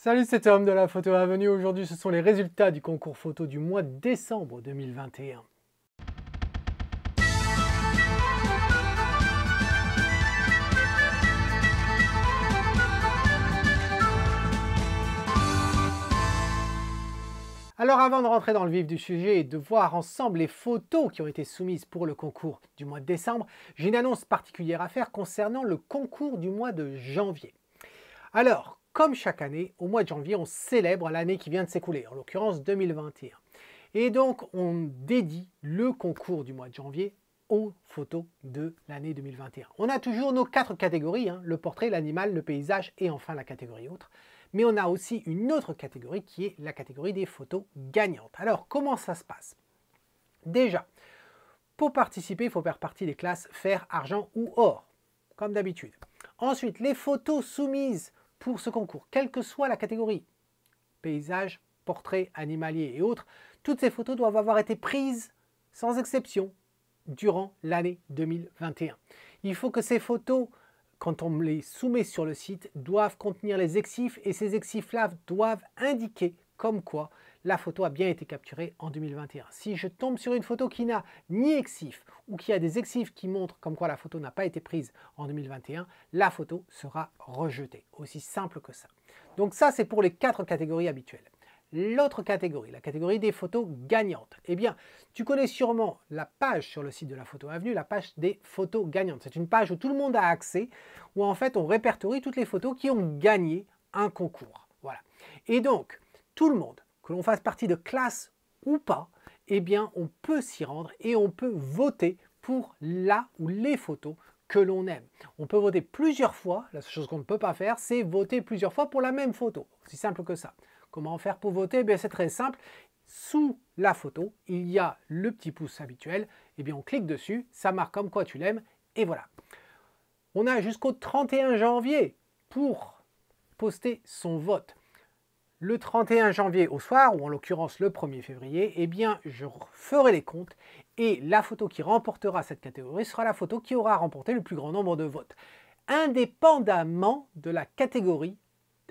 Salut, c'est Tom de la Photo Avenue. Aujourd'hui, ce sont les résultats du concours photo du mois de décembre 2021. Alors avant de rentrer dans le vif du sujet et de voir ensemble les photos qui ont été soumises pour le concours du mois de décembre, j'ai une annonce particulière à faire concernant le concours du mois de janvier. Alors, comme chaque année, au mois de janvier, on célèbre l'année qui vient de s'écouler, en l'occurrence 2021. Et donc, on dédie le concours du mois de janvier aux photos de l'année 2021. On a toujours nos 4 catégories, le portrait, l'animal, le paysage et enfin la catégorie autre. Mais on a aussi une autre catégorie qui est la catégorie des photos gagnantes. Alors, comment ça se passe? Déjà, pour participer, il faut faire partie des classes fer, argent ou or, comme d'habitude. Ensuite, les photos soumises pour ce concours, quelle que soit la catégorie, paysage, portrait, animalier et autres, toutes ces photos doivent avoir été prises, sans exception, durant l'année 2021. Il faut que ces photos, quand on les soumet sur le site, doivent contenir les exifs et ces exifs-là doivent indiquer comme quoi la photo a bien été capturée en 2021. Si je tombe sur une photo qui n'a ni exif ou qui a des exifs qui montrent comme quoi la photo n'a pas été prise en 2021, la photo sera rejetée. Aussi simple que ça. Donc ça, c'est pour les 4 catégories habituelles. L'autre catégorie, la catégorie des photos gagnantes. Eh bien, tu connais sûrement la page sur le site de la Photo Avenue, la page des photos gagnantes. C'est une page où tout le monde a accès, où en fait on répertorie toutes les photos qui ont gagné un concours. Voilà. Et donc, tout le monde, que l'on fasse partie de classe ou pas, eh bien, on peut s'y rendre et on peut voter pour la ou les photos que l'on aime. On peut voter plusieurs fois. La seule chose qu'on ne peut pas faire, c'est voter plusieurs fois pour la même photo. C'est simple que ça. Comment faire pour voter? C'est très simple. Sous la photo, il y a le petit pouce habituel. Eh bien, on clique dessus, ça marque comme quoi tu l'aimes, et voilà. On a jusqu'au 31 janvier pour poster son vote. Le 31 janvier au soir, ou en l'occurrence le 1er février, eh bien, je ferai les comptes et la photo qui remportera cette catégorie sera la photo qui aura remporté le plus grand nombre de votes, indépendamment de la catégorie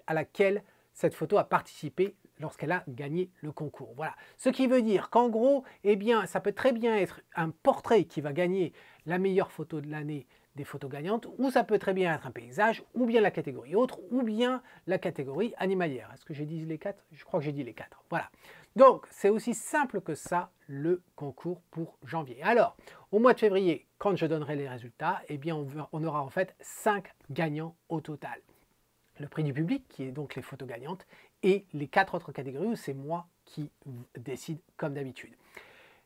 à laquelle cette photo a participé lorsqu'elle a gagné le concours. Voilà. Ce qui veut dire qu'en gros, eh bien, ça peut très bien être un portrait qui va gagner la meilleure photo de l'année des photos gagnantes, ou ça peut très bien être un paysage, ou bien la catégorie autre, ou bien la catégorie animalière. Est-ce que j'ai dit les 4? Je crois que j'ai dit les 4. Voilà. Donc, c'est aussi simple que ça, le concours pour janvier. Alors, au mois de février, quand je donnerai les résultats, eh bien, on aura en fait 5 gagnants au total. Le prix du public, qui est donc les photos gagnantes, et les 4 autres catégories où c'est moi qui décide comme d'habitude.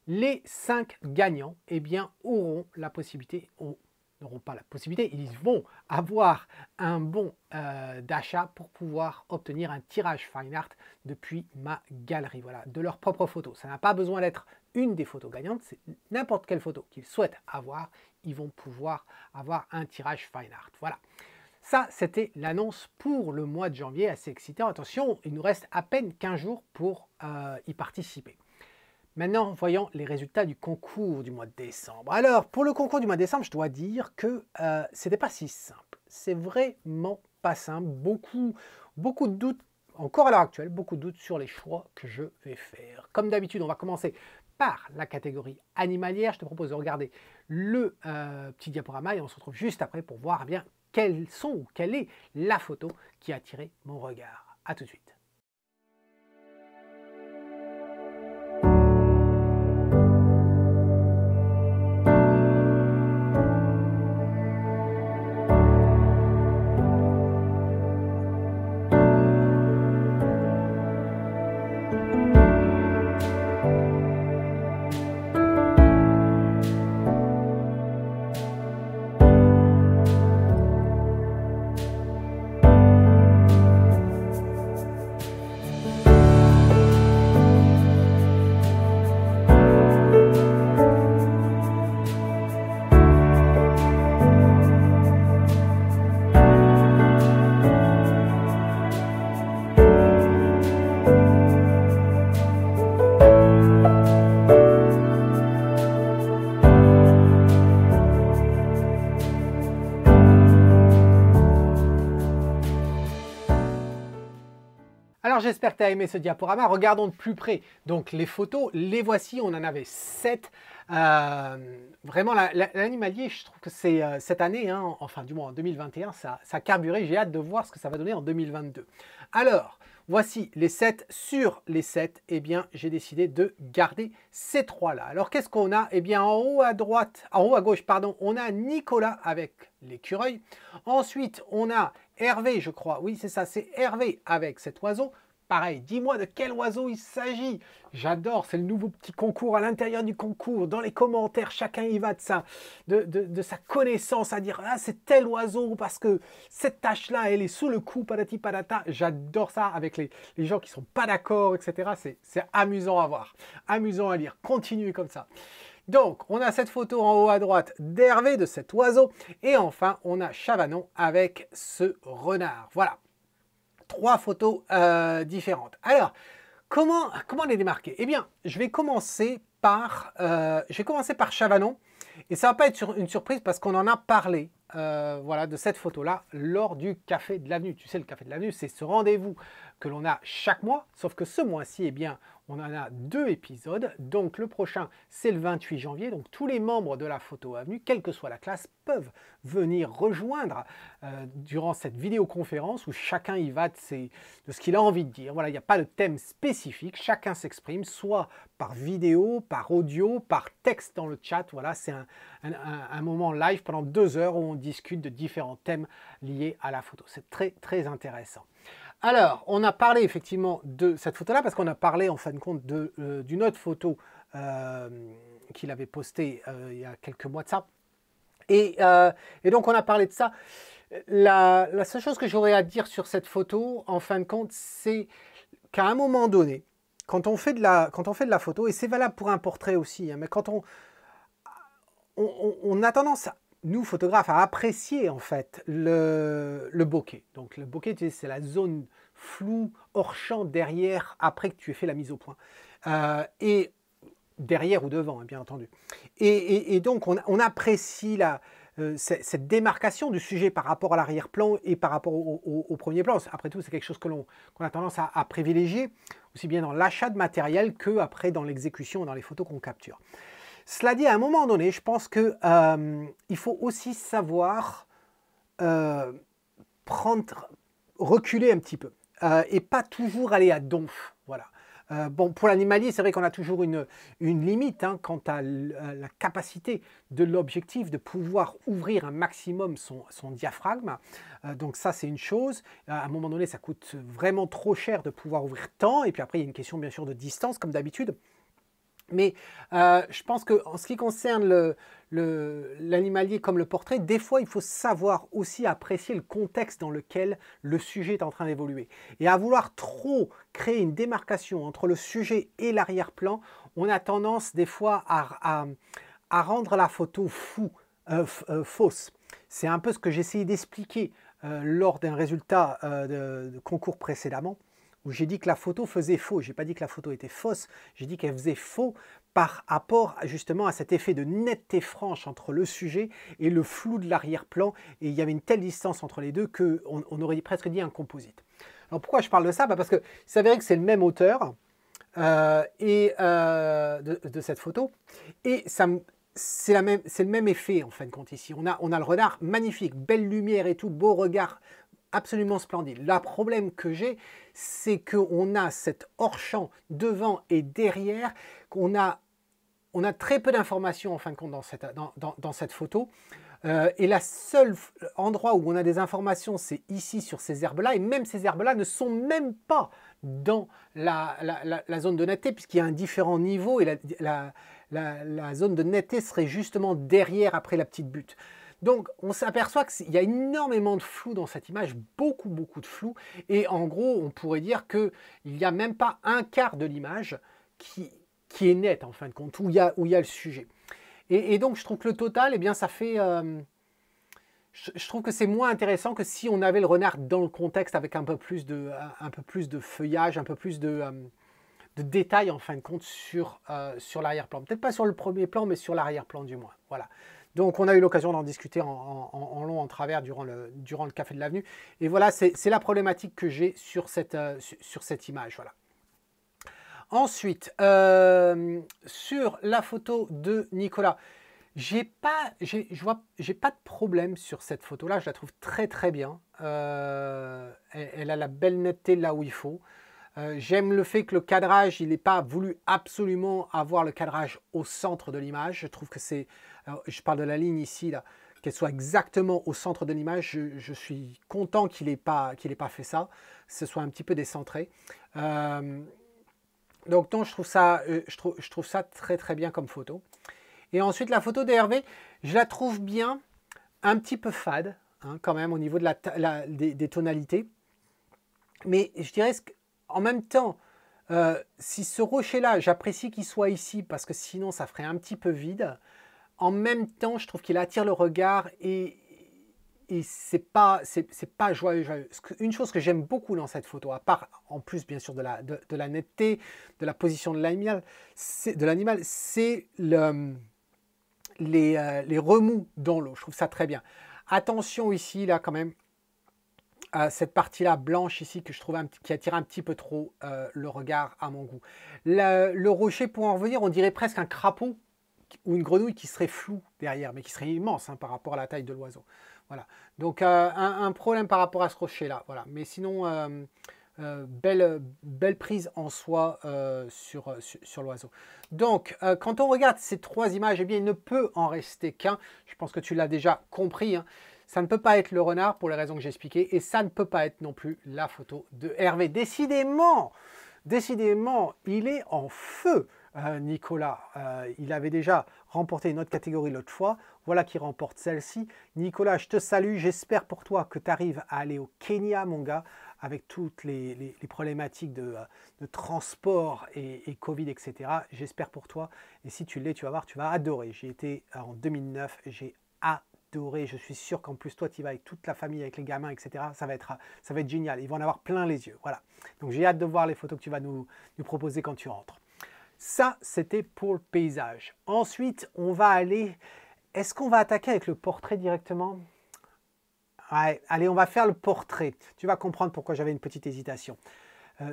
Les 5 gagnants, eh bien, auront la possibilité, n'auront pas la possibilité, ils vont avoir un bon d'achat pour pouvoir obtenir un tirage fine art depuis ma galerie, voilà, de leurs propres photos. Ça n'a pas besoin d'être une des photos gagnantes, c'est n'importe quelle photo qu'ils souhaitent avoir, ils vont pouvoir avoir un tirage fine art, voilà. Ça, c'était l'annonce pour le mois de janvier, assez excitant. Attention, il nous reste à peine 15 jours pour y participer. Maintenant, voyons les résultats du concours du mois de décembre. Alors, pour le concours du mois de décembre, je dois dire que c'était pas si simple. C'est vraiment pas simple. Beaucoup de doutes, encore à l'heure actuelle, beaucoup de doutes sur les choix que je vais faire. Comme d'habitude, on va commencer par la catégorie animalière. Je te propose de regarder le petit diaporama et on se retrouve juste après pour voir bien quelle est la photo qui a attiré mon regard. A tout de suite. Alors j'espère que tu as aimé ce diaporama. Regardons de plus près. Donc les photos, les voici, on en avait 7. Vraiment l'animalier, je trouve que c'est cette année, hein, enfin du moins en 2021, ça a carburé. J'ai hâte de voir ce que ça va donner en 2022. Alors, voici les 7. Sur les 7, eh bien j'ai décidé de garder ces 3-là. Alors qu'est-ce qu'on a? Eh bien en haut à droite, en haut à gauche, pardon, on a Nicolas avec l'écureuil. Ensuite, on a Hervé, je crois. Oui, c'est ça, c'est Hervé avec cet oiseau. Pareil, dis-moi de quel oiseau il s'agit. J'adore, c'est le nouveau petit concours à l'intérieur du concours. Dans les commentaires, chacun y va de sa connaissance à dire « Ah, c'est tel oiseau parce que cette tâche-là, elle est sous le coup, patati patata. » J'adore ça avec les gens qui ne sont pas d'accord, etc. C'est amusant à voir, amusant à lire. Continuez comme ça. Donc, on a cette photo en haut à droite d'Hervé, de cet oiseau. Et enfin, on a Chavanon avec ce renard. Voilà. 3 photos différentes. Alors, comment les démarquer? Eh bien, je vais commencer par Chavanon. Et ça ne va pas être une surprise parce qu'on en a parlé voilà, de cette photo-là lors du Café de l'Avenue. Tu sais, le Café de l'Avenue, c'est ce rendez-vous que l'on a chaque mois. Sauf que ce mois-ci, eh bien, on en a 2 épisodes. Donc, le prochain, c'est le 28 janvier. Donc, tous les membres de la Photo Avenue, quelle que soit la classe, peuvent venir rejoindre durant cette vidéoconférence où chacun y va de ce qu'il a envie de dire. Voilà, il n'y a pas de thème spécifique. Chacun s'exprime, soit par vidéo, par audio, par texte dans le chat. Voilà, c'est un moment live pendant 2 heures où on discute de différents thèmes liés à la photo. C'est très, très intéressant. Alors, on a parlé effectivement de cette photo-là parce qu'on a parlé en fin de compte d'une autre photo qu'il avait postée il y a quelques mois de ça. Et donc, on a parlé de ça. La seule chose que j'aurais à dire sur cette photo, en fin de compte, c'est qu'à un moment donné, quand on fait de la photo, et c'est valable pour un portrait aussi, hein, mais quand on a tendance, nous photographes, à apprécier en fait le bokeh. Donc le bokeh, c'est la zone floue hors champ derrière après que tu aies fait la mise au point. Et derrière ou devant, hein, bien entendu. Et donc on apprécie cette démarcation du sujet par rapport à l'arrière-plan et par rapport au premier plan. Après tout, c'est quelque chose qu'on a tendance à privilégier, aussi bien dans l'achat de matériel que après dans l'exécution, dans les photos qu'on capture. Cela dit, à un moment donné, je pense qu'il faut aussi savoir reculer un petit peu et pas toujours aller à donf. Voilà. Bon, pour l'animalier, c'est vrai qu'on a toujours une limite hein, quant à la capacité de l'objectif de pouvoir ouvrir un maximum son diaphragme. Donc ça, c'est une chose. À un moment donné, ça coûte vraiment trop cher de pouvoir ouvrir tant. Et puis après, il y a une question bien sûr de distance, comme d'habitude. Mais je pense qu'en ce qui concerne l'animalier comme le portrait, des fois, il faut savoir aussi apprécier le contexte dans lequel le sujet est en train d'évoluer. Et à vouloir trop créer une démarcation entre le sujet et l'arrière-plan, on a tendance des fois à rendre la photo fausse. C'est un peu ce que j'ai essayé d'expliquer lors d'un résultat de concours précédemment, où j'ai dit que la photo faisait faux. Je n'ai pas dit que la photo était fausse, j'ai dit qu'elle faisait faux par rapport justement à cet effet de netteté franche entre le sujet et le flou de l'arrière-plan. Et il y avait une telle distance entre les deux qu'on aurait presque dit un composite. Alors pourquoi je parle de ça? Parce que c'est avéré que c'est le même auteur de cette photo. Et c'est le même effet en fin de compte ici. On a le renard magnifique, belle lumière et tout, beau regard, absolument splendide. Le problème que j'ai, c'est qu'on a cet hors-champ devant et derrière, on a très peu d'informations en fin de compte dans cette photo. Et la seule endroit où on a des informations, c'est ici sur ces herbes-là. Et même ces herbes-là ne sont même pas dans la zone de netteté, puisqu'il y a un différent niveau. Et la zone de netteté serait justement derrière, après la petite butte. Donc, on s'aperçoit qu'il y a énormément de flou dans cette image, beaucoup de flou. Et en gros, on pourrait dire qu'il n'y a même pas un quart de l'image qui est nette, en fin de compte, où il y a le sujet. Et donc, je trouve que le total, eh bien, ça fait... je trouve que c'est moins intéressant que si on avait le renard dans le contexte avec un peu plus de feuillage, un peu plus de détails, en fin de compte, sur l'arrière-plan. Peut-être pas sur le premier plan, mais sur l'arrière-plan, du moins. Voilà. Donc on a eu l'occasion d'en discuter en long, en travers durant le Café de l'Avenue. Et voilà, c'est la problématique que j'ai sur cette image. Voilà. Ensuite, sur la photo de Nicolas, j'ai pas de problème sur cette photo-là. Je la trouve très très bien. Elle a la belle netteté là où il faut. J'aime le fait que le cadrage, il n'est pas voulu absolument avoir le cadrage au centre de l'image. Je trouve que c'est, je parle de la ligne ici, là, qu'elle soit exactement au centre de l'image. Je suis content qu'il n'ait pas fait ça, que ce soit un petit peu décentré. Donc non, je trouve ça très très bien comme photo. Et ensuite, la photo d'Hervé, je la trouve bien, un petit peu fade, hein, quand même, au niveau de des tonalités. Mais je dirais qu'en même temps, si ce rocher-là, j'apprécie qu'il soit ici, parce que sinon, ça ferait un petit peu vide. En même temps, je trouve qu'il attire le regard et c'est pas joyeux. Une chose que j'aime beaucoup dans cette photo, à part en plus bien sûr de la netteté, de la position de l'animal, c'est les remous dans l'eau. Je trouve ça très bien. Attention ici, là quand même, à cette partie-là blanche ici que je trouve qui attire un petit peu trop le regard à mon goût. Le rocher, pour en revenir, on dirait presque un crapaud ou une grenouille qui serait floue derrière, mais qui serait immense hein, par rapport à la taille de l'oiseau. Voilà. Donc un problème par rapport à ce rocher-là. Voilà. Mais sinon, belle prise en soi sur l'oiseau. Donc, quand on regarde ces trois images, eh bien, il ne peut en rester qu'un. Je pense que tu l'as déjà compris. Hein. Ça ne peut pas être le renard pour les raisons que j'ai expliquées. Et ça ne peut pas être non plus la photo de Hervé. Décidément, il est en feu. Nicolas, il avait déjà remporté une autre catégorie l'autre fois, voilà qui remporte celle-ci. Nicolas, je te salue, j'espère pour toi que tu arrives à aller au Kenya, mon gars, avec toutes les problématiques de transport et Covid, etc. J'espère pour toi, et si tu l'es, tu vas voir, tu vas adorer. J'y étais en 2009, j'ai adoré, je suis sûr qu'en plus toi, tu y vas avec toute la famille, avec les gamins, etc. Ça va être génial, ils vont en avoir plein les yeux, voilà. Donc j'ai hâte de voir les photos que tu vas nous proposer quand tu rentres. Ça, c'était pour le paysage. Ensuite, on va aller... Est-ce qu'on va attaquer avec le portrait directement? Ouais, allez, on va faire le portrait. Tu vas comprendre pourquoi j'avais une petite hésitation.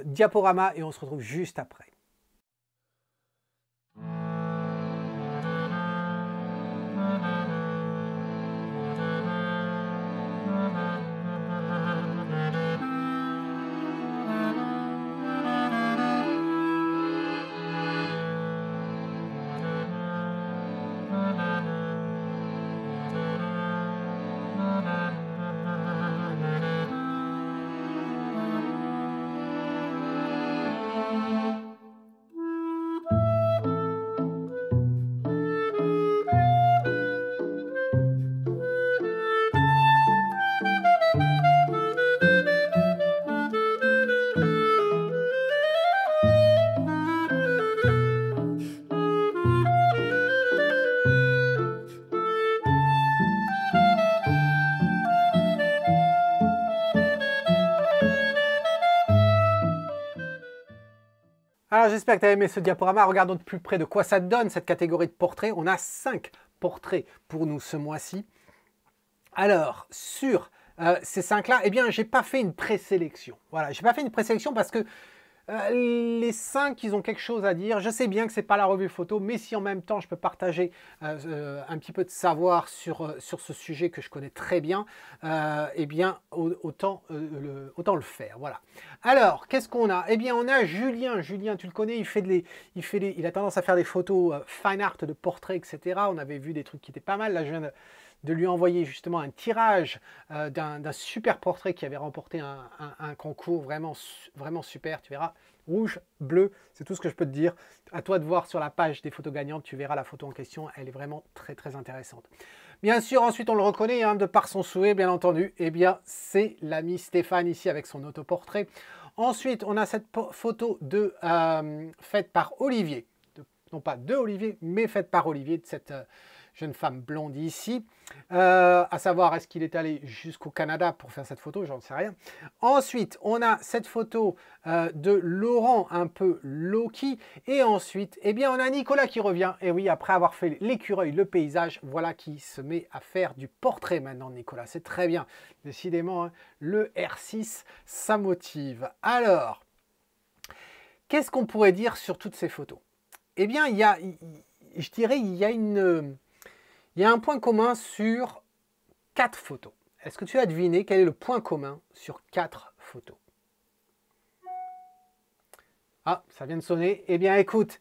Diaporama et on se retrouve juste après. Alors j'espère que tu as aimé ce diaporama. Regardons de plus près de quoi ça donne cette catégorie de portraits. On a 5 portraits pour nous ce mois-ci. Alors sur ces 5-là, eh bien j'ai pas fait une présélection. Voilà, j'ai pas fait une présélection parce que les 5, ils ont quelque chose à dire. Je sais bien que ce n'est pas la revue photo, mais si en même temps je peux partager un petit peu de savoir sur ce sujet que je connais très bien, eh bien autant le faire. Voilà. Alors, qu'est-ce qu'on a? Eh bien, on a Julien. Julien, tu le connais, il a tendance à faire des photos fine art de portraits, etc. On avait vu des trucs qui étaient pas mal. Là, je viens de lui envoyer justement un tirage d'un super portrait qui avait remporté un concours vraiment super, tu verras, rouge, bleu, c'est tout ce que je peux te dire. À toi de voir sur la page des photos gagnantes, tu verras la photo en question, elle est vraiment très très intéressante. Bien sûr, ensuite on le reconnaît, hein, de par son souhait, bien entendu, eh bien c'est l'ami Stéphane ici avec son autoportrait. Ensuite, on a cette photo faite par Olivier, non pas de Olivier, mais faite par Olivier, de cette jeune femme blonde ici. À savoir, est-ce qu'il est allé jusqu'au Canada pour faire cette photo? J'en sais rien. Ensuite, on a cette photo de Laurent un peu low-key. Et ensuite, eh bien, on a Nicolas qui revient. Et oui, après avoir fait l'écureuil, le paysage, voilà qui se met à faire du portrait maintenant, Nicolas. C'est très bien. Décidément, hein, le R6, ça motive. Alors, qu'est-ce qu'on pourrait dire sur toutes ces photos? Eh bien, je dirais, il y a un point commun sur 4 photos. Est-ce que tu as deviné quel est le point commun sur 4 photos? Ah, ça vient de sonner. Eh bien, écoute,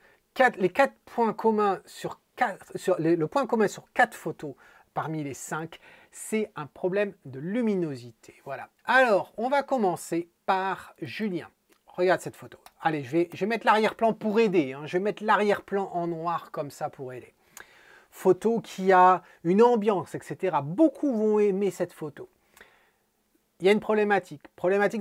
les 4 points communs sur 4, le point commun sur 4 photos parmi les 5, c'est un problème de luminosité. Voilà. Alors, on va commencer par Julien. Regarde cette photo. Allez, je vais mettre l'arrière-plan pour aider. Hein. Je vais mettre l'arrière-plan en noir comme ça pour aider. Photo qui a une ambiance, etc. Beaucoup vont aimer cette photo. Il y a une problématique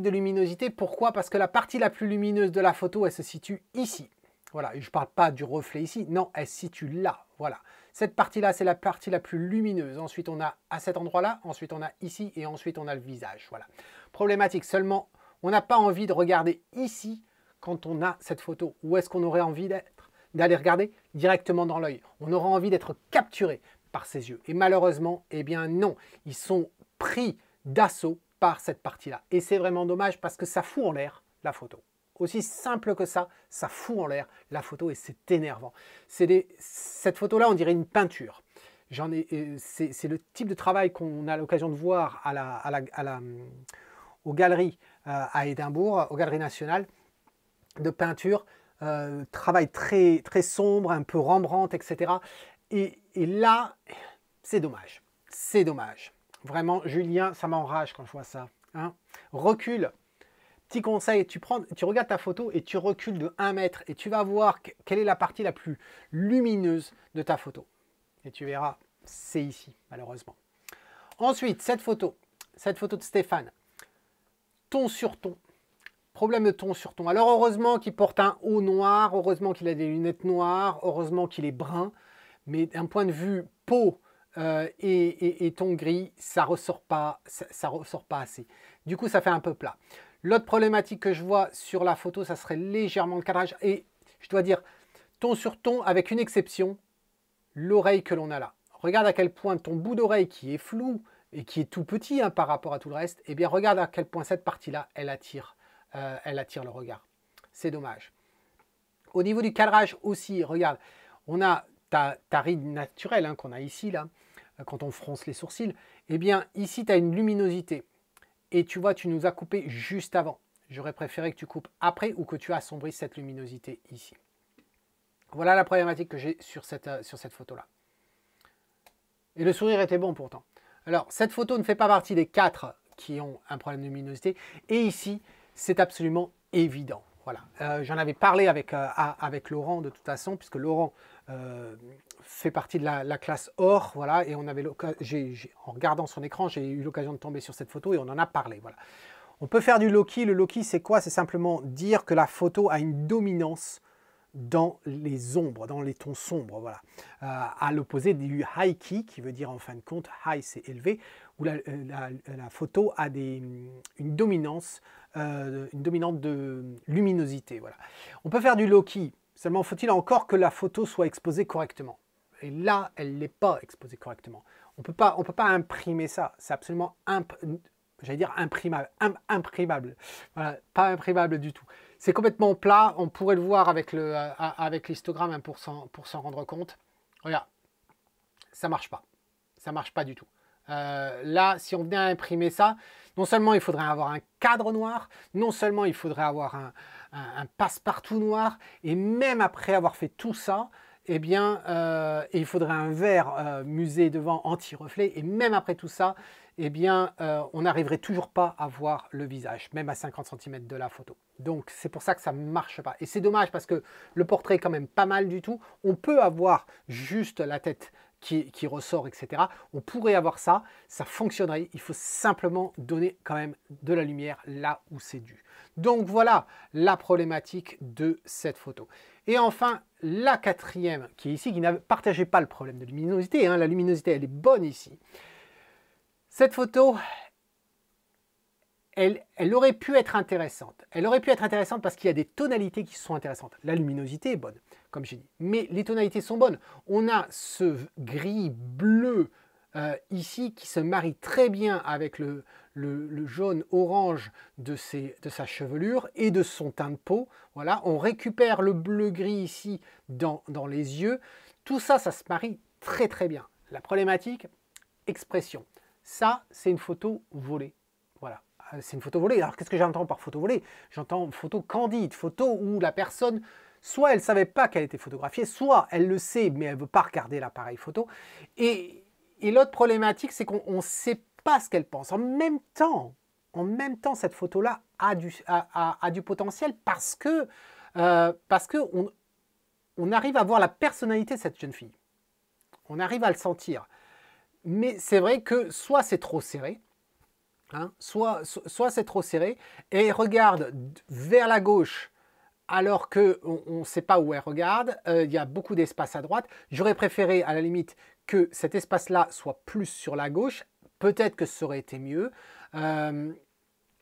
de luminosité. Pourquoi? Parce que la partie la plus lumineuse de la photo, elle se situe ici. Voilà, et je ne parle pas du reflet ici. Non, elle se situe là. Voilà. Cette partie-là, c'est la partie la plus lumineuse. Ensuite, on a à cet endroit-là. Ensuite, on a ici. Et ensuite, on a le visage. Voilà. Problématique. Seulement, on n'a pas envie de regarder ici quand on a cette photo. Où est-ce qu'on aurait envie d'aller regarder? Directement dans l'œil. On aura envie d'être capturé par ses yeux. Et malheureusement, eh bien non. Ils sont pris d'assaut par cette partie-là. Et c'est vraiment dommage parce que ça fout en l'air la photo. Aussi simple que ça fout en l'air la photo et c'est énervant. Cette photo-là, on dirait une peinture. C'est le type de travail qu'on a l'occasion de voir aux galeries à Édimbourg, aux Galeries nationales, de peinture, travail très, très sombre, un peu Rembrandt, etc. Et là, c'est dommage. C'est dommage. Vraiment, Julien, ça m'enrage quand je vois ça. Hein. Recule. Petit conseil, tu regardes ta photo et tu recules de 1 mètre et tu vas voir quelle est la partie la plus lumineuse de ta photo. Et tu verras, c'est ici, malheureusement. Ensuite, cette photo de Stéphane. Ton sur ton. Problème de ton sur ton. Alors, heureusement qu'il porte un haut noir, heureusement qu'il a des lunettes noires, heureusement qu'il est brun. Mais d'un point de vue peau, et ton gris, ça ressort pas assez. Du coup, ça fait un peu plat. L'autre problématique que je vois sur la photo, ça serait légèrement le cadrage. Et je dois dire, ton sur ton, avec une exception, l'oreille que l'on a là. Regarde à quel point ton bout d'oreille qui est flou et qui est tout petit hein, par rapport à tout le reste, eh bien regarde à quel point cette partie-là, elle attire le regard. C'est dommage. Au niveau du cadrage aussi, regarde, on a ta ride naturelle hein, qu'on a ici, là, quand on fronce les sourcils, eh bien ici tu as une luminosité. Et tu vois, tu nous as coupé juste avant. J'aurais préféré que tu coupes après ou que tu assombrisses cette luminosité ici. Voilà la problématique que j'ai sur cette photo-là. Et le sourire était bon pourtant. Alors, cette photo ne fait pas partie des 4 qui ont un problème de luminosité. Et ici, c'est absolument évident. Voilà. J'en avais parlé avec Laurent de toute façon, puisque Laurent fait partie de la classe or, voilà, et on avait en regardant son écran, j'ai eu l'occasion de tomber sur cette photo et on en a parlé. Voilà. On peut faire du low-key. Le low-key, c'est quoi? C'est simplement dire que la photo a une dominance dans les ombres, dans les tons sombres, voilà. À l'opposé du high key, qui veut dire en fin de compte, high c'est élevé, où la photo a une dominante de luminosité. Voilà. On peut faire du low key, seulement faut-il encore que la photo soit exposée correctement. Et là, elle n'est pas exposée correctement. On peut pas imprimer ça, c'est absolument j'allais dire imprimable. Voilà, pas imprimable du tout. C'est complètement plat, on pourrait le voir avec l'histogramme hein, pour s'en rendre compte. Regarde, ça marche pas. Ça marche pas du tout. Là, si on venait à imprimer ça, non seulement il faudrait avoir un cadre noir, non seulement il faudrait avoir un passe-partout noir, et même après avoir fait tout ça, eh bien, il faudrait un verre musée devant anti-reflet, et même après tout ça, eh bien, on n'arriverait toujours pas à voir le visage, même à 50 cm de la photo. Donc, c'est pour ça que ça ne marche pas. Et c'est dommage parce que le portrait est quand même pas mal du tout. On peut avoir juste la tête qui ressort, etc. On pourrait avoir ça, ça fonctionnerait. Il faut simplement donner quand même de la lumière là où c'est dû. Donc, voilà la problématique de cette photo. Et enfin, la quatrième, qui est ici, qui ne partageait pas le problème de luminosité, hein, la luminosité, elle est bonne ici. Cette photo, elle aurait pu être intéressante. Elle aurait pu être intéressante parce qu'il y a des tonalités qui sont intéressantes. La luminosité est bonne, comme j'ai dit. Mais les tonalités sont bonnes. On a ce gris bleu ici qui se marie très bien avec le jaune-orange de sa chevelure et de son teint de peau. Voilà, on récupère le bleu-gris ici dans les yeux. Tout ça, ça se marie très très bien. La problématique, expression. Ça, c'est une photo volée. Voilà, c'est une photo volée. Alors, qu'est-ce que j'entends par photo volée? J'entends photo candide, photo où la personne, soit elle ne savait pas qu'elle était photographiée, soit elle le sait, mais elle ne veut pas regarder l'appareil photo. Et l'autre problématique, c'est qu'on ne sait pas ce qu'elle pense. En même temps, cette photo-là a du potentiel parce que on arrive à voir la personnalité de cette jeune fille. On arrive à le sentir. Mais c'est vrai que soit c'est trop serré, hein, soit c'est trop serré, et elle regarde vers la gauche alors qu'on ne sait pas où elle regarde, il y a beaucoup d'espace à droite. J'aurais préféré, à la limite, que cet espace-là soit plus sur la gauche. Peut-être que ça aurait été mieux.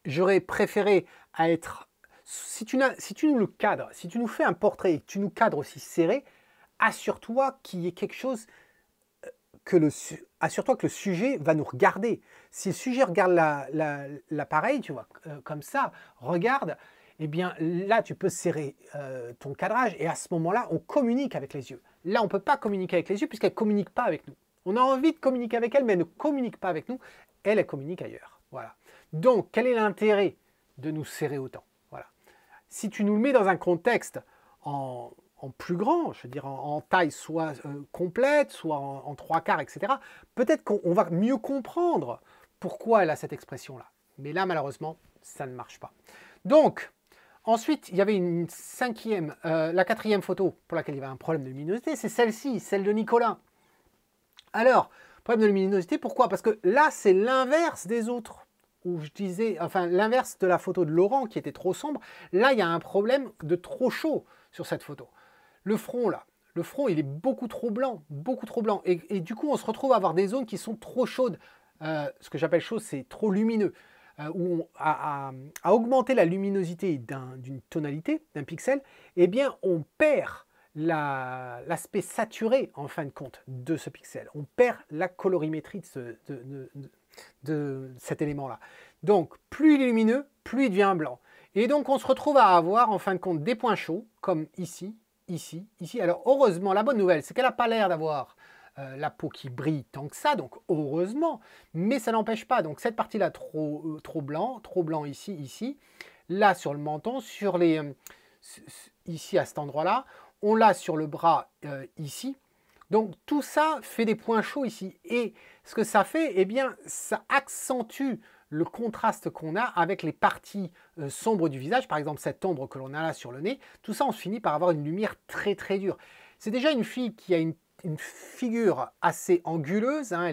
J'aurais préféré à être... Si tu nous le cadres, si tu nous fais un portrait et que tu nous cadres aussi serré, assure-toi qu'il y ait quelque chose... Assure-toi que le sujet va nous regarder. Si le sujet regarde l'appareil, tu vois, comme ça, regarde, eh bien là, tu peux serrer ton cadrage et à ce moment-là, on communique avec les yeux. Là, on ne peut pas communiquer avec les yeux puisqu'elle ne communique pas avec nous. On a envie de communiquer avec elle, mais elle ne communique pas avec nous. Elle communique ailleurs. Voilà. Donc, quel est l'intérêt de nous serrer autant? Voilà. Si tu nous le mets dans un contexte en plus grand, je veux dire en taille soit complète, soit en trois quarts, etc., peut-être qu'on va mieux comprendre pourquoi elle a cette expression-là. Mais là, malheureusement, ça ne marche pas. Donc, ensuite, il y avait la quatrième photo pour laquelle il y avait un problème de luminosité, c'est celle-ci, celle de Nicolas. Alors, problème de luminosité, pourquoi? Parce que là, c'est l'inverse des autres. Où je disais, enfin, l'inverse de la photo de Laurent qui était trop sombre. Là, il y a un problème de trop chaud sur cette photo. Le front, là, le front, il est beaucoup trop blanc, beaucoup trop blanc. Et du coup, on se retrouve à avoir des zones qui sont trop chaudes. Ce que j'appelle chaud, c'est trop lumineux. Où à augmenter la luminosité d'une tonalité, d'un pixel, eh bien, on perd l'aspect saturé, en fin de compte, de ce pixel. On perd la colorimétrie de cet élément-là. Donc, plus il est lumineux, plus il devient blanc. Et donc, on se retrouve à avoir, en fin de compte, des points chauds, comme ici, ici, ici. Alors, heureusement, la bonne nouvelle, c'est qu'elle n'a pas l'air d'avoir la peau qui brille tant que ça, donc heureusement, mais ça n'empêche pas. Donc, cette partie-là, trop blanc ici, ici. Là, sur le menton, ici, à cet endroit-là. On l'a sur le bras, ici. Donc, tout ça fait des points chauds ici. Et ce que ça fait, eh bien, ça accentue le contraste qu'on a avec les parties sombres du visage, par exemple cette ombre que l'on a là sur le nez, tout ça on finit par avoir une lumière très très dure. C'est déjà une fille qui a une figure assez anguleuse, hein,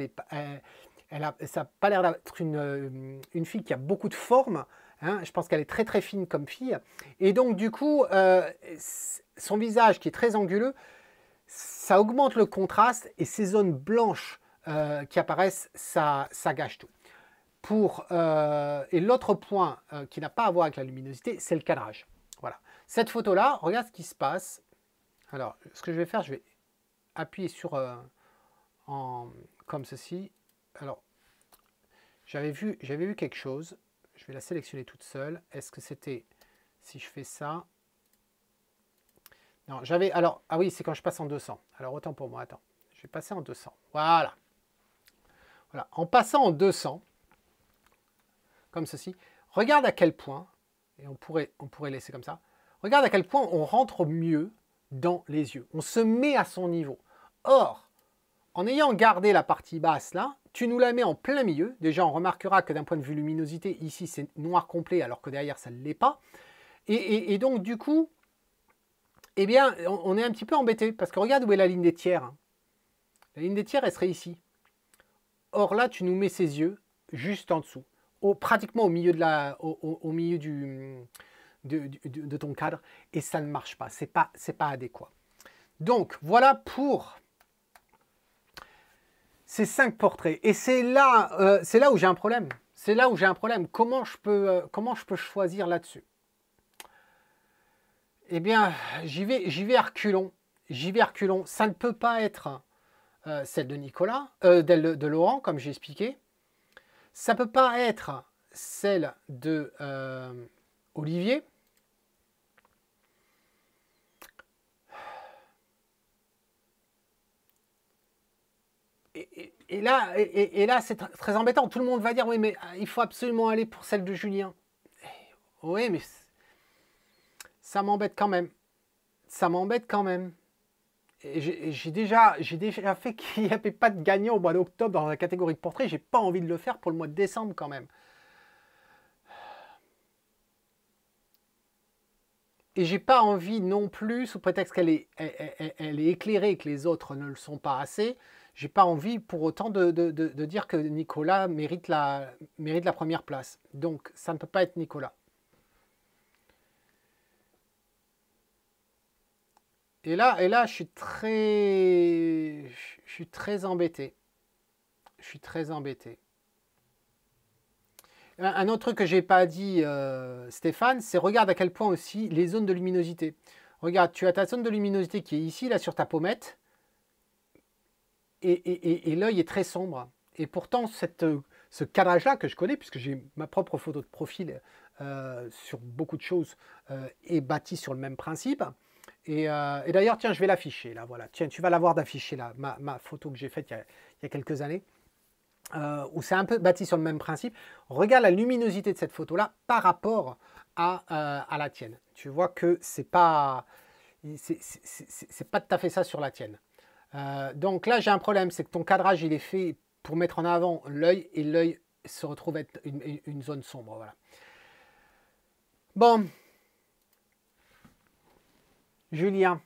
ça n'a pas l'air d'être une fille qui a beaucoup de forme, hein, je pense qu'elle est très très fine comme fille, et donc du coup, son visage qui est très anguleux, ça augmente le contraste et ces zones blanches qui apparaissent, ça gâche tout. Et l'autre point qui n'a pas à voir avec la luminosité, c'est le cadrage. Voilà. Cette photo-là, regarde ce qui se passe. Alors, ce que je vais faire, je vais appuyer sur comme ceci. Alors, j'avais vu quelque chose. Je vais la sélectionner toute seule. Est-ce que c'était si je fais ça? Non, alors, ah oui, c'est quand je passe en 200. Alors, autant pour moi, attends. Je vais passer en 200. Voilà. Voilà. En passant en 200, comme ceci, regarde à quel point, et on pourrait laisser comme ça, regarde à quel point on rentre mieux dans les yeux. On se met à son niveau. Or, en ayant gardé la partie basse là, tu nous la mets en plein milieu. Déjà, on remarquera que d'un point de vue luminosité, ici c'est noir complet, alors que derrière ça ne l'est pas. Et donc du coup, eh bien, on est un petit peu embêté, parce que regarde où est la ligne des tiers. Hein. La ligne des tiers, elle serait ici. Or là, tu nous mets ses yeux juste en dessous. Pratiquement au milieu, au milieu de ton cadre, et ça ne marche pas, c'est pas adéquat. Donc, voilà pour ces 5 portraits. Et c'est là où j'ai un problème. C'est là où j'ai un problème. Comment je peux choisir là-dessus? Eh bien, j'y vais à reculons. J'y vais à reculons. Ça ne peut pas être celle de Nicolas, de Laurent, comme j'ai expliqué. Ça ne peut pas être celle de Olivier. Et là c'est très embêtant. Tout le monde va dire, oui, mais il faut absolument aller pour celle de Julien. Oui, mais ça m'embête quand même. Ça m'embête quand même. J'ai déjà fait qu'il n'y avait pas de gagnant au mois d'octobre dans la catégorie de portrait. J'ai pas envie de le faire pour le mois de décembre quand même. Et j'ai pas envie non plus, sous prétexte qu'elle est éclairée et que les autres ne le sont pas assez, j'ai pas envie pour autant de dire que Nicolas mérite la première place. Donc ça ne peut pas être Nicolas. Et là, je suis très embêté. Je suis très embêté. Un autre truc que j'ai pas dit, Stéphane, c'est regarde à quel point aussi les zones de luminosité. Regarde, tu as ta zone de luminosité qui est ici, là, sur ta pommette, et l'œil est très sombre. Et pourtant, ce cadrage-là que je connais, puisque j'ai ma propre photo de profil sur beaucoup de choses, est bâti sur le même principe. Et d'ailleurs, tiens, je vais l'afficher, là, voilà. Tiens, tu vas la voir d'afficher, là, ma photo que j'ai faite il y a quelques années. Où c'est un peu bâti sur le même principe. Regarde la luminosité de cette photo-là par rapport à la tienne. Tu vois que c'est pas tout à fait ça sur la tienne. Donc là, j'ai un problème, c'est que ton cadrage, il est fait pour mettre en avant l'œil, et l'œil se retrouve être une zone sombre. Voilà. Bon. Julien.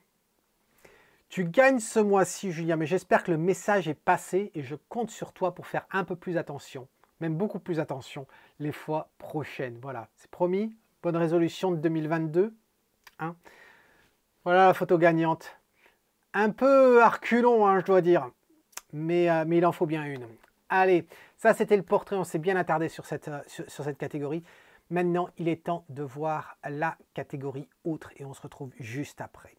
Tu gagnes ce mois-ci, Julien, mais j'espère que le message est passé et je compte sur toi pour faire un peu plus attention, même beaucoup plus attention, les fois prochaines. Voilà, c'est promis. Bonne résolution de 2022. Hein. Voilà la photo gagnante. Un peu à reculons, hein, je dois dire, mais il en faut bien une. Allez, ça c'était le portrait, on s'est bien attardé sur cette catégorie. Maintenant, il est temps de voir la catégorie autre et on se retrouve juste après.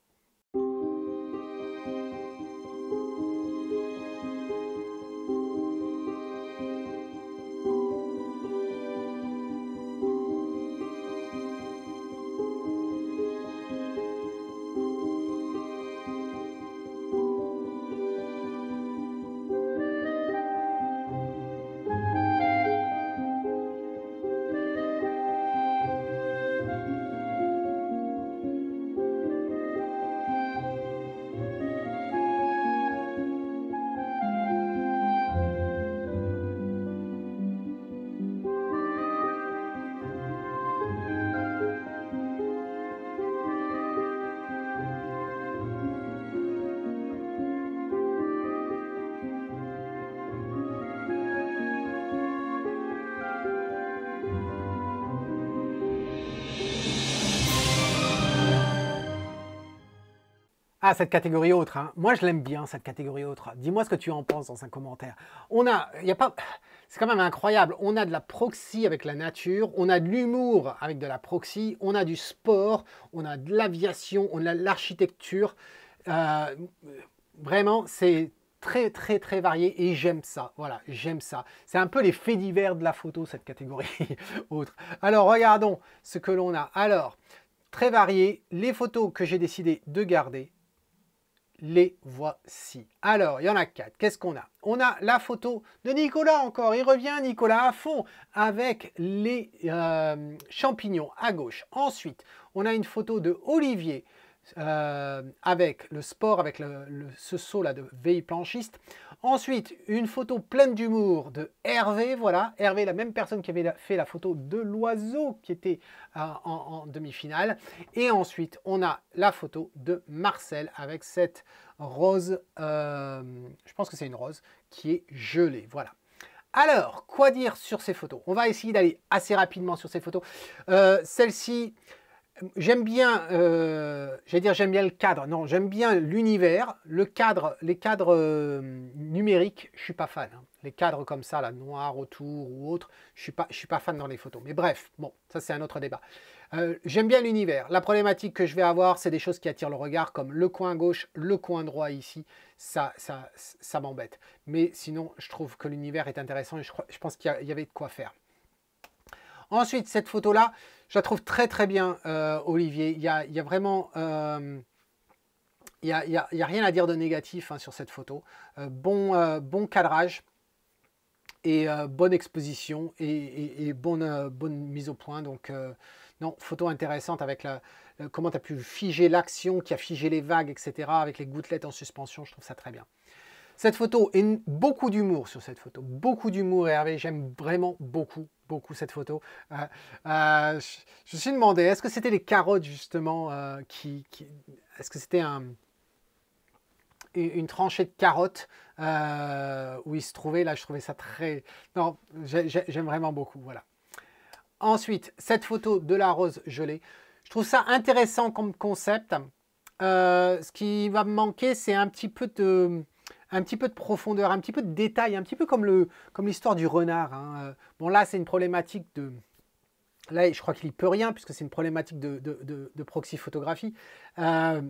Ah, cette catégorie autre, hein. Moi je l'aime bien cette catégorie autre. Dis-moi ce que tu en penses dans un commentaire. C'est quand même incroyable. On a de la proxy avec la nature, on a de l'humour avec de la proxy, on a du sport, on a de l'aviation, on a de l'architecture. Vraiment, c'est très très très varié et j'aime ça. Voilà, j'aime ça. C'est un peu les faits divers de la photo, cette catégorie autre. Alors regardons ce que l'on a. Alors, très varié, les photos que j'ai décidé de garder. Les voici. Alors, il y en a 4. Qu'est-ce qu'on a? On a la photo de Nicolas encore. Il revient, Nicolas, à fond avec les champignons à gauche. Ensuite, on a une photo de Olivier avec le sport, avec ce saut-là de veille planchiste. Ensuite, une photo pleine d'humour de Hervé. Voilà, Hervé, la même personne qui avait fait la photo de l'oiseau qui était en demi-finale. Et ensuite, on a la photo de Marcel avec cette rose, je pense que c'est une rose, qui est gelée. Voilà. Alors, quoi dire sur ces photos? On va essayer d'aller assez rapidement sur ces photos. Celle-ci, J'aime bien, j'allais dire j'aime bien le cadre. Non, j'aime bien l'univers. Le cadre, les cadres numériques, je suis pas fan. Hein. Les cadres comme ça, là, noir autour ou autre, je suis pas fan dans les photos. Mais bref, bon, ça c'est un autre débat. J'aime bien l'univers. La problématique que je vais avoir, c'est des choses qui attirent le regard, comme le coin gauche, le coin droit ici. Ça m'embête. Mais sinon, je trouve que l'univers est intéressant et je pense qu'il y avait de quoi faire. Ensuite, cette photo-là, je la trouve très très bien, Olivier. Il y a vraiment... il n'y a rien à dire de négatif hein, sur cette photo. Bon cadrage et bonne exposition et bonne mise au point. Donc, non, photo intéressante avec comment tu as pu figer l'action, qui a figé les vagues, etc. Avec les gouttelettes en suspension, je trouve ça très bien. Cette photo, et beaucoup d'humour sur cette photo. Beaucoup d'humour, Hervé. J'aime vraiment beaucoup cette photo. Je me suis demandé, est-ce que c'était les carottes, justement, est-ce que c'était une tranchée de carottes où il se trouvait? Là, je trouvais ça très... Non, j'aime vraiment beaucoup, voilà. Ensuite, cette photo de la rose gelée. Je trouve ça intéressant comme concept. Ce qui va me manquer, c'est un petit peu de profondeur, un petit peu de détail, un petit peu comme l'histoire du renard. Hein. Bon, là, c'est une problématique de... Là, je crois qu'il n'y peut rien, puisque c'est une problématique de proxy photographie. Mais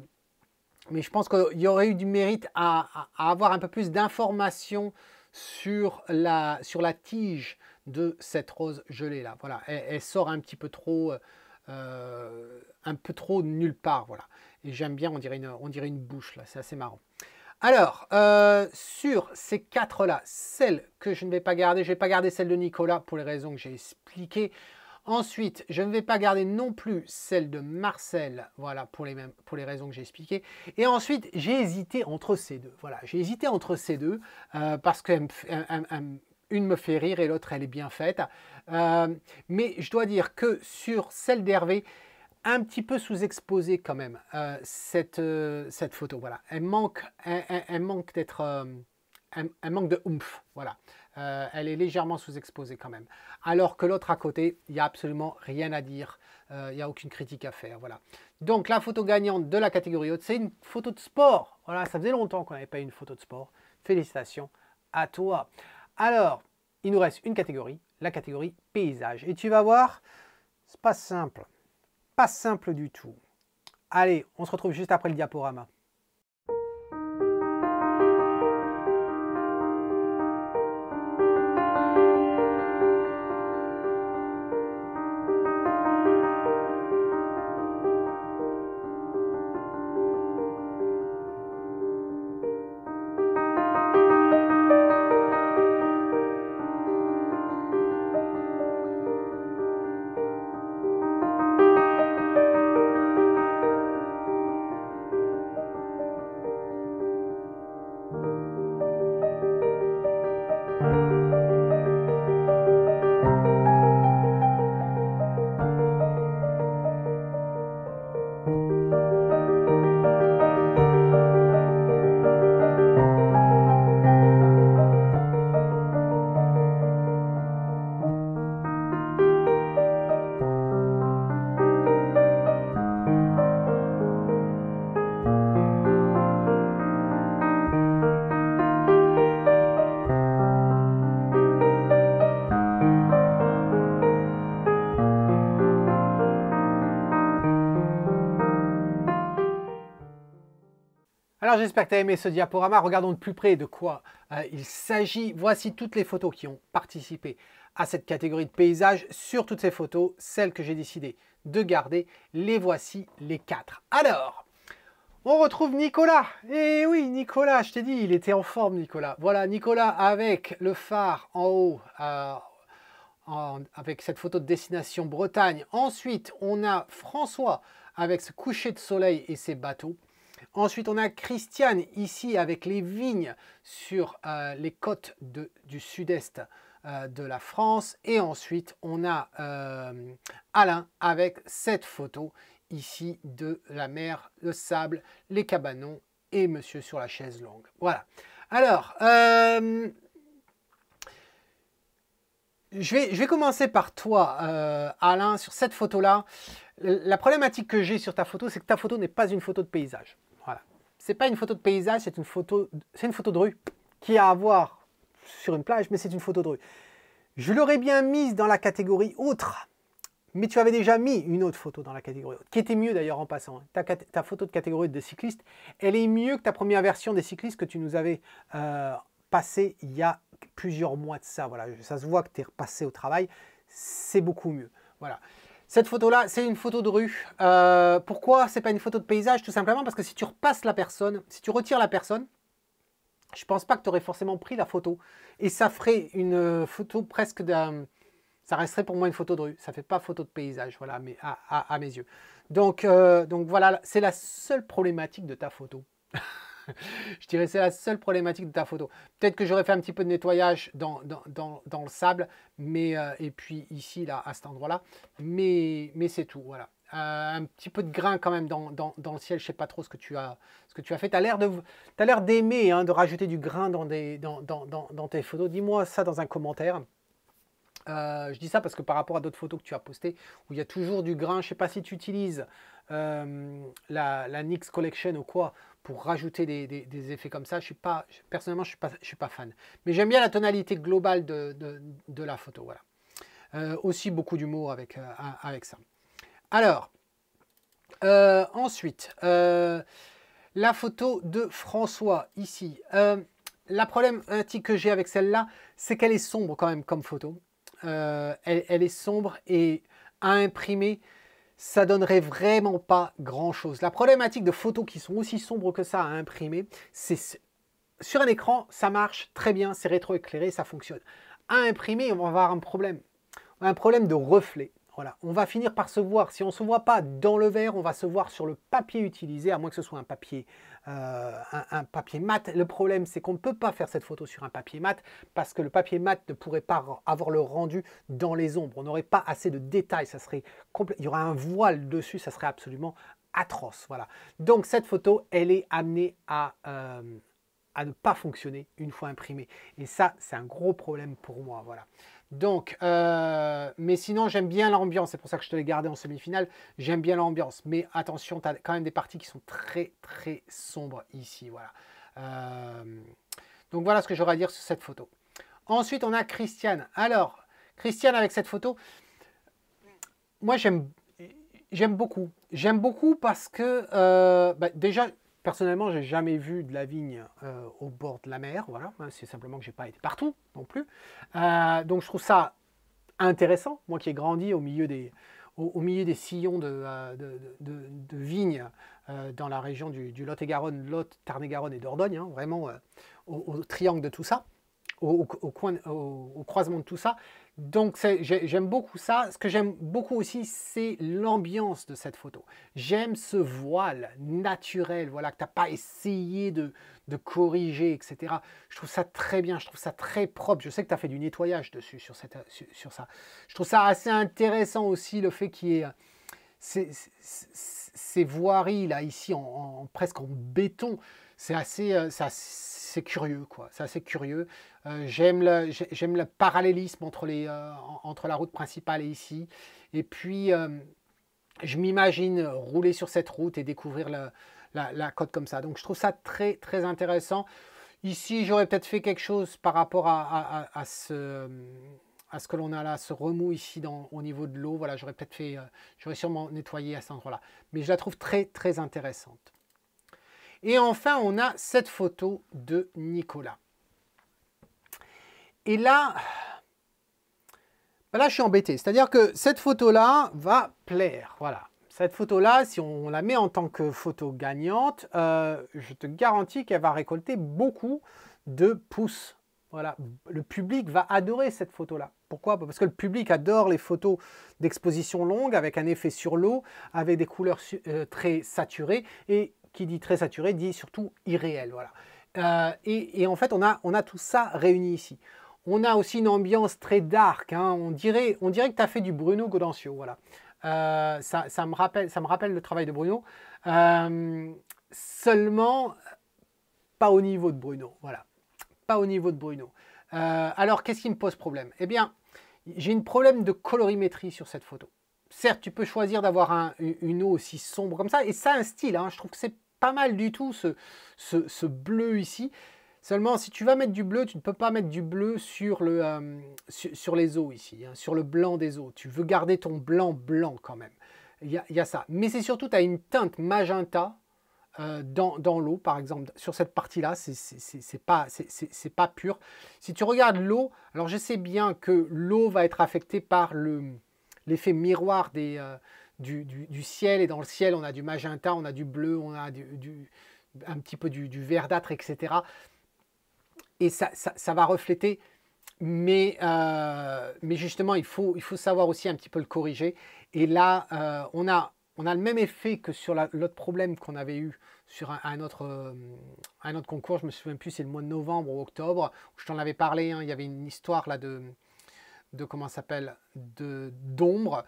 je pense qu'il y aurait eu du mérite à avoir un peu plus d'informations sur la tige de cette rose gelée là. Voilà, elle sort un petit peu trop, nulle part. Voilà. Et j'aime bien, on dirait une bouche là. C'est assez marrant. Alors, sur ces quatre-là, celles que je ne vais pas garder, je ne vais pas garder celle de Nicolas pour les raisons que j'ai expliquées. Ensuite, je ne vais pas garder non plus celle de Marcel, voilà, pour les raisons que j'ai expliquées. Et ensuite, j'ai hésité entre ces deux. Voilà, j'ai hésité entre ces deux parce qu'une me fait rire et l'autre, elle est bien faite. Mais je dois dire que sur celle d'Hervé, un petit peu sous-exposée quand même, cette photo. Voilà, elle manque d'être... elle manque de oomph, voilà. Elle est légèrement sous-exposée quand même. Alors que l'autre à côté, il n'y a absolument rien à dire. Il n'y a aucune critique à faire, voilà. Donc la photo gagnante de la catégorie haute, c'est une photo de sport. Voilà, ça faisait longtemps qu'on n'avait pas eu une photo de sport. Félicitations à toi. Alors, il nous reste une catégorie, la catégorie paysage. Et tu vas voir, c'est pas simple. Pas simple du tout. Allez, on se retrouve juste après le diaporama. Alors j'espère que tu as aimé ce diaporama. Regardons de plus près de quoi il s'agit. Voici toutes les photos qui ont participé à cette catégorie de paysage. Sur toutes ces photos, celles que j'ai décidé de garder, les voici les 4. Alors, on retrouve Nicolas. Et oui, Nicolas, je t'ai dit, il était en forme, Nicolas. Voilà, Nicolas avec le phare en haut, avec cette photo de destination Bretagne. Ensuite, on a François avec ce coucher de soleil et ses bateaux. Ensuite, on a Christiane ici avec les vignes sur les côtes du sud-est de la France. Et ensuite, on a Alain avec cette photo ici de la mer, le sable, les cabanons et monsieur sur la chaise longue. Voilà. Alors, je vais commencer par toi, Alain, sur cette photo-là. La problématique que j'ai sur ta photo, c'est que ta photo n'est pas une photo de paysage. Voilà. C'est pas une photo de paysage, c'est une photo de rue qui a à voir sur une plage, mais c'est une photo de rue. Je l'aurais bien mise dans la catégorie autre, mais tu avais déjà mis une autre photo dans la catégorie autre, qui était mieux d'ailleurs en passant. Ta photo de catégorie de cycliste, elle est mieux que ta première version des cyclistes que tu nous avais passée il y a plusieurs mois de ça. Voilà, ça se voit que tu es repassé au travail, c'est beaucoup mieux. Voilà. Cette photo-là, c'est une photo de rue. Pourquoi c'est pas une photo de paysage? Tout simplement parce que si tu repasses la personne, si tu retires la personne, je pense pas que tu aurais forcément pris la photo. Et ça ferait une photo presque d'un... Ça resterait pour moi une photo de rue. Ça fait pas photo de paysage, voilà, mais à mes yeux. Donc voilà, c'est la seule problématique de ta photo. Je dirais c'est la seule problématique de ta photo. Peut-être que j'aurais fait un petit peu de nettoyage dans le sable, mais, et puis ici, là, à cet endroit-là. Mais c'est tout, voilà. Un petit peu de grain quand même dans le ciel. Je ne sais pas trop ce que tu as fait. Tu as l'air d'aimer hein, de rajouter du grain dans tes photos. Dis-moi ça dans un commentaire. Je dis ça parce que par rapport à d'autres photos que tu as postées, où il y a toujours du grain, je ne sais pas si tu utilises la NYX Collection ou quoi, pour rajouter des effets comme ça. Personnellement, je ne suis pas fan. Mais j'aime bien la tonalité globale de la photo. Voilà. Aussi beaucoup d'humour avec ça. Alors, ensuite, la photo de François, ici. La problématique que j'ai avec celle-là, c'est qu'elle est sombre quand même comme photo. Elle est sombre et à imprimer, ça donnerait vraiment pas grand-chose. La problématique de photos qui sont aussi sombres que ça à imprimer, c'est sur un écran, ça marche très bien, c'est rétroéclairé, ça fonctionne. À imprimer, on va avoir un problème de reflet. Voilà, on va finir par se voir. Si on ne se voit pas dans le verre, on va se voir sur le papier utilisé, à moins que ce soit un papier mat. Le problème, c'est qu'on ne peut pas faire cette photo sur un papier mat parce que le papier mat ne pourrait pas avoir le rendu dans les ombres. On n'aurait pas assez de détails. Il y aura un voile dessus, ça serait absolument atroce. Voilà. Donc cette photo, elle est amenée à ne pas fonctionner une fois imprimée. Et ça, c'est un gros problème pour moi. Voilà. Donc, mais sinon, j'aime bien l'ambiance. C'est pour ça que je te l'ai gardé en semi-finale. J'aime bien l'ambiance. Mais attention, tu as quand même des parties qui sont très, très sombres ici. Voilà. Donc, voilà ce que j'aurais à dire sur cette photo. Ensuite, on a Christiane. Alors, Christiane, avec cette photo, moi, j'aime beaucoup. J'aime beaucoup parce que, déjà, personnellement, j'ai jamais vu de la vigne au bord de la mer. Voilà, c'est simplement que j'ai pas été partout non plus. Donc je trouve ça intéressant. Moi qui ai grandi au milieu des sillons de vignes dans la région du Lot-et-Garonne, Lot, Tarn-et-Garonne et Dordogne, hein, vraiment au triangle de tout ça, au croisement de tout ça. Donc j'aime beaucoup ça. Ce que j'aime beaucoup aussi, c'est l'ambiance de cette photo. J'aime ce voile naturel, voilà, que tu n'as pas essayé de corriger, etc. Je trouve ça très bien, je trouve ça très propre. Je sais que tu as fait du nettoyage dessus, sur ça. Je trouve ça assez intéressant aussi, le fait qu'il y ait ces voiries là, ici, presque en béton. C'est curieux, quoi. C'est assez curieux. J'aime le parallélisme entre la route principale et ici. Et puis, je m'imagine rouler sur cette route et découvrir la côte comme ça. Donc, je trouve ça très, très intéressant. Ici, j'aurais peut-être fait quelque chose par rapport à ce que l'on a là, ce remous ici au niveau de l'eau. Voilà, j'aurais sûrement nettoyé à cet endroit-là. Mais je la trouve très, très intéressante. Et enfin, on a cette photo de Nicolas. Et là, je suis embêté. C'est-à-dire que cette photo-là va plaire. Voilà. Cette photo-là, si on la met en tant que photo gagnante, je te garantis qu'elle va récolter beaucoup de pouces. Voilà. Le public va adorer cette photo-là. Pourquoi? Parce que le public adore les photos d'exposition longue avec un effet sur l'eau, avec des couleurs très saturées. Et qui dit très saturé, dit surtout irréel. Voilà. Et en fait, on a tout ça réuni ici. On a aussi une ambiance très dark. Hein. On dirait que tu as fait du Bruno Godencio. Voilà. Ça me rappelle le travail de Bruno. Seulement, pas au niveau de Bruno. Voilà. Pas au niveau de Bruno. Alors, qu'est-ce qui me pose problème? Eh bien, j'ai un problème de colorimétrie sur cette photo. certes, tu peux choisir d'avoir une eau aussi sombre comme ça, et ça a un style, hein. Je trouve que c'est pas mal du tout, ce bleu ici. Seulement, si tu vas mettre du bleu, tu ne peux pas mettre du bleu sur les eaux ici, hein, sur le blanc des eaux. Tu veux garder ton blanc quand même. Il y a ça. Mais c'est surtout, tu as une teinte magenta dans l'eau, par exemple. Sur cette partie-là, c'est pas pur. Si tu regardes l'eau, alors je sais bien que l'eau va être affectée par l'effet miroir du ciel. Et dans le ciel, on a du magenta, on a du bleu, on a un petit peu du verdâtre, etc. Et ça va refléter, mais justement, il faut savoir aussi un petit peu le corriger. Et là, on a le même effet que sur l'autre problème qu'on avait eu sur un autre concours. Je ne me souviens plus, c'est le mois de novembre ou octobre, où je t'en avais parlé, hein. Il y avait une histoire là de comment ça s'appelle, d'ombre.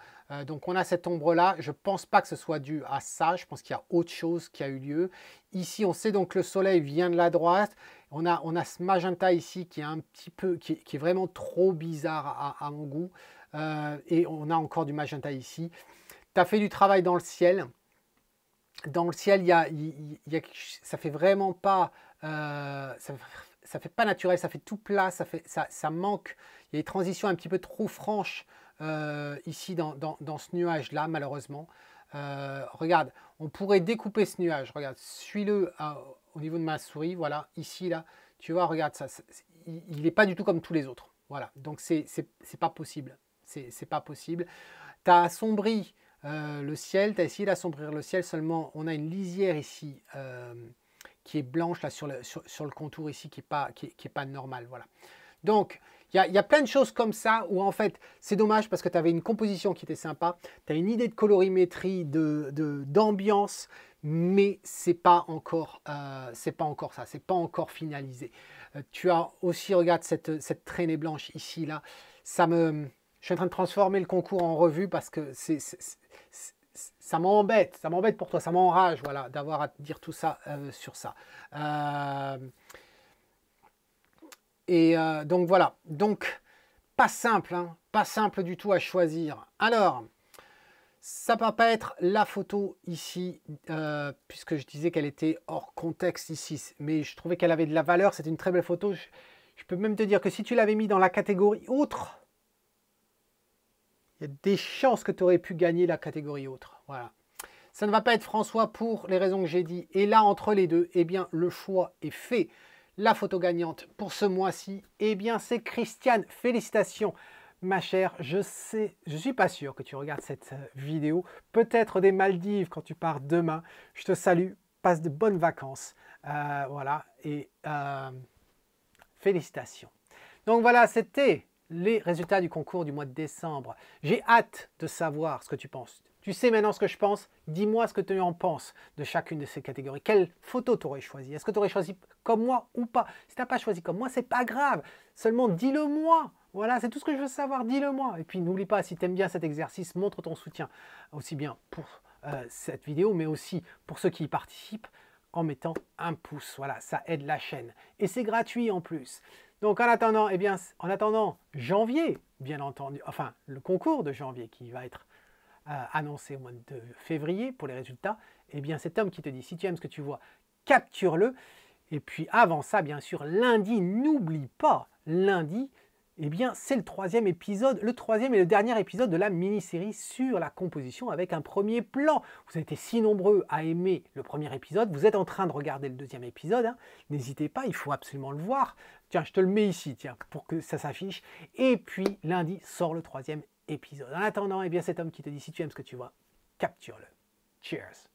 Donc on a cette ombre là, je pense pas que ce soit dû à ça, je pense qu'il y a autre chose qui a eu lieu. Ici on sait donc que le soleil vient de la droite, on a ce magenta ici qui est un petit peu, qui est vraiment trop bizarre à mon goût, et on a encore du magenta ici. Tu as fait du travail dans le ciel. Dans le ciel, ça fait vraiment pas, ça fait pas naturel, ça fait tout plat, ça manque. Il y a des transitions un petit peu trop franches ici dans ce nuage-là, malheureusement. Regarde, on pourrait découper ce nuage. Regarde, suis-le au niveau de ma souris. Voilà, ici, là, tu vois, regarde ça. Il n'est pas du tout comme tous les autres. Voilà, donc c'est pas possible. C'est pas possible. Tu as assombri le ciel, tu as essayé d'assombrir le ciel, seulement on a une lisière ici qui est blanche là sur le contour ici qui est pas normal. Voilà. Donc il y a plein de choses comme ça où en fait c'est dommage parce que tu avais une composition qui était sympa, tu as une idée de colorimétrie, d'ambiance, mais c'est pas encore ça, c'est pas encore finalisé. Tu as aussi, regarde cette traînée blanche ici là, je suis en train de transformer le concours en revue parce que ça m'embête pour toi, ça m'enrage, voilà, d'avoir à te dire tout ça sur ça. Donc voilà, donc pas simple, hein, pas simple du tout à choisir. Alors, ça ne va pas être la photo ici, puisque je disais qu'elle était hors contexte ici, mais je trouvais qu'elle avait de la valeur, c'était une très belle photo. Je peux même te dire que si tu l'avais mis dans la catégorie autre, il y a des chances que tu aurais pu gagner la catégorie autre. Voilà. Ça ne va pas être François pour les raisons que j'ai dit. Et là, entre les deux, eh bien, le choix est fait. La photo gagnante pour ce mois-ci, eh bien, c'est Christiane. Félicitations, ma chère. Je sais, je ne suis pas sûr que tu regardes cette vidéo. Peut-être des Maldives quand tu pars demain. Je te salue. Passe de bonnes vacances. Voilà. Et félicitations. Donc voilà, c'était les résultats du concours du mois de décembre. J'ai hâte de savoir ce que tu penses. Tu sais maintenant ce que je pense. Dis-moi ce que tu en penses de chacune de ces catégories. Quelle photo tu aurais choisi? Est-ce que tu aurais choisi comme moi ou pas? Si tu n'as pas choisi comme moi, c'est pas grave. Seulement dis-le moi. Voilà, c'est tout ce que je veux savoir. Dis-le moi. Et puis n'oublie pas, si tu aimes bien cet exercice, montre ton soutien aussi bien pour cette vidéo, mais aussi pour ceux qui y participent en mettant un pouce. Voilà, ça aide la chaîne. Et c'est gratuit en plus. Donc en attendant, eh bien, en attendant janvier, bien entendu, enfin le concours de janvier qui va être annoncé au mois de février pour les résultats, eh bien c'est Tom qui te dit, si tu aimes ce que tu vois, capture-le. Et puis avant ça, bien sûr, lundi, n'oublie pas, lundi, eh bien c'est le troisième épisode, le troisième et le dernier épisode de la mini-série sur la composition avec un premier plan. Vous avez été si nombreux à aimer le premier épisode, vous êtes en train de regarder le deuxième épisode, hein. N'hésitez pas, il faut absolument le voir. Tiens, je te le mets ici, tiens, pour que ça s'affiche. Et puis lundi sort le troisième épisode. En attendant, eh bien c'est Tom qui te dit, si tu aimes ce que tu vois, capture-le. Cheers!